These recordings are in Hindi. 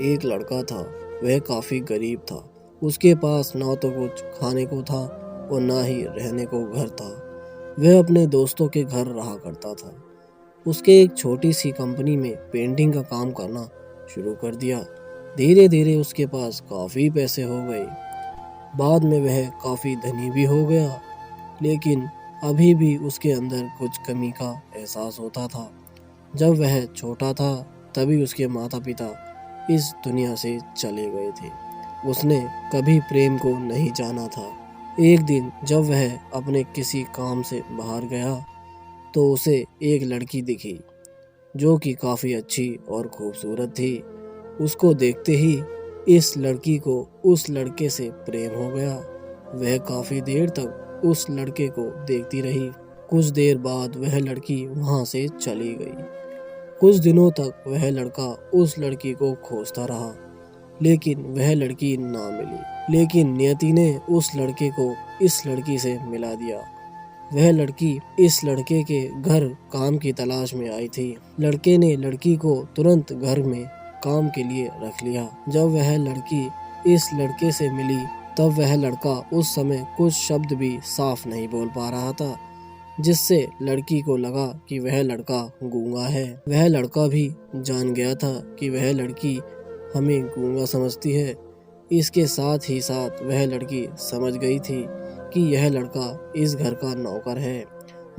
एक लड़का था। वह काफ़ी गरीब था। उसके पास ना तो कुछ खाने को था और ना ही रहने को घर था। वह अपने दोस्तों के घर रहा करता था। उसके एक छोटी सी कंपनी में पेंटिंग का काम करना शुरू कर दिया। धीरे धीरे उसके पास काफ़ी पैसे हो गए। बाद में वह काफ़ी धनी भी हो गया, लेकिन अभी भी उसके अंदर कुछ कमी का एहसास होता था। जब वह छोटा था तभी उसके माता पिता इस दुनिया से चले गए थे। उसने कभी प्रेम को नहीं जाना था। एक दिन जब वह अपने किसी काम से बाहर गया तो उसे एक लड़की दिखी जो कि काफ़ी अच्छी और खूबसूरत थी। उसको देखते ही इस लड़की को उस लड़के से प्रेम हो गया। वह काफ़ी देर तक उस लड़के को देखती रही। कुछ देर बाद वह लड़की वहाँ से चली गई। कुछ दिनों तक वह लड़का उस लड़की को खोजता रहा, लेकिन वह लड़की ना मिली। लेकिन नियति ने उस लड़के को इस लड़की से मिला दिया। वह लड़की इस लड़के के घर काम की तलाश में आई थी। लड़के ने लड़की को तुरंत घर में काम के लिए रख लिया। जब वह लड़की इस लड़के से मिली तब वह लड़का उस समय कुछ शब्द भी साफ नहीं बोल पा रहा था, जिससे लड़की को लगा कि वह लड़का गूंगा है। वह लड़का भी जान गया था कि वह लड़की हमें गूंगा समझती है। इसके साथ ही साथ वह लड़की समझ गई थी कि यह लड़का इस घर का नौकर है,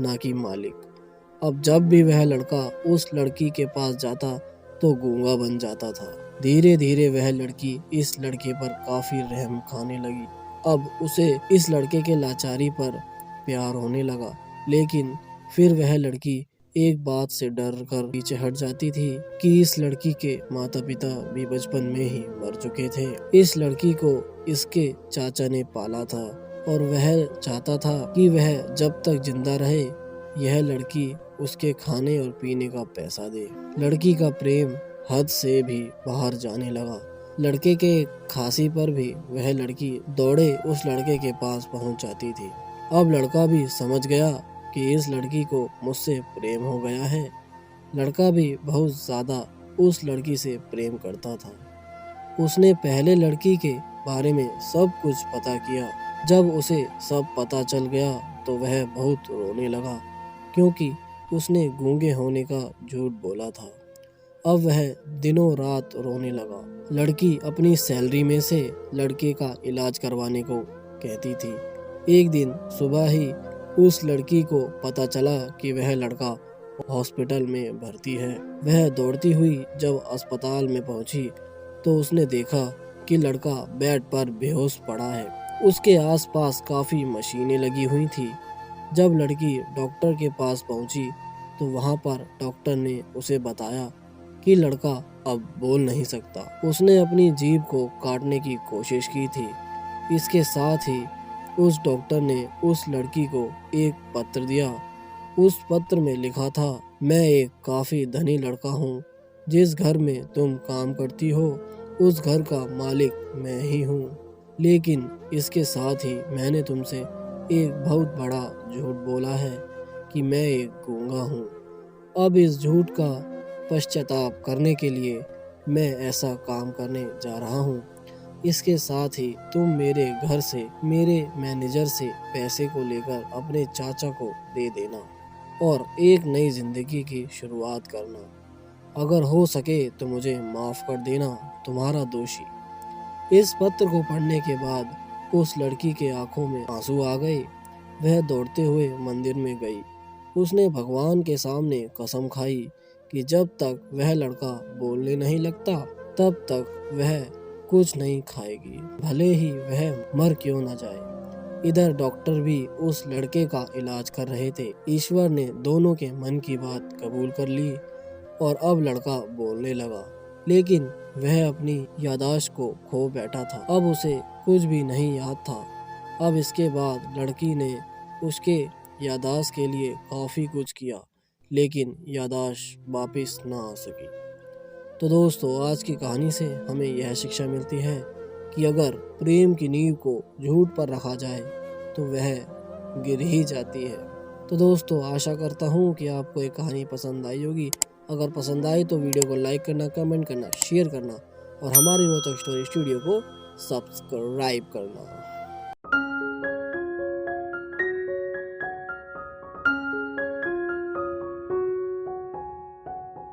ना कि मालिक। अब जब भी वह लड़का उस लड़की के पास जाता तो गूंगा बन जाता था। धीरे धीरे वह लड़की इस लड़के पर काफी रहम खाने लगी। अब उसे इस लड़के के लाचारी पर प्यार होने लगा, लेकिन फिर वह लड़की एक बात से डर कर पीछे हट जाती थी कि इस लड़की के माता पिता भी बचपन में ही मर चुके थे। इस लड़की को इसके चाचा ने पाला था और वह चाहता था कि वह जब तक जिंदा रहे यह लड़की उसके खाने और पीने का पैसा दे। लड़की का प्रेम हद से भी बाहर जाने लगा। लड़के के खांसी पर भी वह लड़की दौड़े उस लड़के के पास पहुंच जाती थी। अब लड़का भी समझ गया कि इस लड़की को मुझसे प्रेम हो गया है। लड़का भी बहुत ज़्यादा उस लड़की से प्रेम करता था। उसने पहले लड़की के बारे में सब कुछ पता किया। जब उसे सब पता चल गया तो वह बहुत रोने लगा, क्योंकि उसने गूंगे होने का झूठ बोला था। अब वह दिनों रात रोने लगा। लड़की अपनी सैलरी में से लड़के का इलाज करवाने को कहती थी। एक दिन सुबह ही उस लड़की को पता चला कि वह लड़का हॉस्पिटल में भर्ती है। वह दौड़ती हुई जब अस्पताल में पहुंची तो उसने देखा कि लड़का बेड पर बेहोश पड़ा है। उसके आसपास काफ़ी मशीनें लगी हुई थी। जब लड़की डॉक्टर के पास पहुंची तो वहां पर डॉक्टर ने उसे बताया कि लड़का अब बोल नहीं सकता। उसने अपनी जीभ को काटने की कोशिश की थी। इसके साथ ही उस डॉक्टर ने उस लड़की को एक पत्र दिया। उस पत्र में लिखा था, मैं एक काफ़ी धनी लड़का हूँ। जिस घर में तुम काम करती हो उस घर का मालिक मैं ही हूँ, लेकिन इसके साथ ही मैंने तुमसे एक बहुत बड़ा झूठ बोला है कि मैं एक गूंगा हूँ। अब इस झूठ का पश्चाताप करने के लिए मैं ऐसा काम करने जा रहा हूँ। इसके साथ ही तुम मेरे घर से मेरे मैनेजर से पैसे को लेकर अपने चाचा को दे देना और एक नई जिंदगी की शुरुआत करना। अगर हो सके तो मुझे माफ कर देना, तुम्हारा दोषी। इस पत्र को पढ़ने के बाद उस लड़की के आंखों में आंसू आ गए। वह दौड़ते हुए मंदिर में गई। उसने भगवान के सामने कसम खाई कि जब तक वह लड़का बोलने नहीं लगता तब तक वह कुछ नहीं खाएगी, भले ही वह मर क्यों न जाए। इधर डॉक्टर भी उस लड़के का इलाज कर रहे थे। ईश्वर ने दोनों के मन की बात कबूल कर ली और अब लड़का बोलने लगा, लेकिन वह अपनी याददाश्त को खो बैठा था। अब उसे कुछ भी नहीं याद था। अब इसके बाद लड़की ने उसके याददाश्त के लिए काफ़ी कुछ किया, लेकिन याददाश्त वापस ना आ सकी। तो दोस्तों, आज की कहानी से हमें यह शिक्षा मिलती है कि अगर प्रेम की नींव को झूठ पर रखा जाए तो वह गिर ही जाती है। तो दोस्तों, आशा करता हूँ कि आपको ये कहानी पसंद आई होगी। अगर पसंद आई तो वीडियो को लाइक करना, कमेंट करना, शेयर करना और हमारी रोचक स्टोरी स्टूडियो को सब्सक्राइब करना।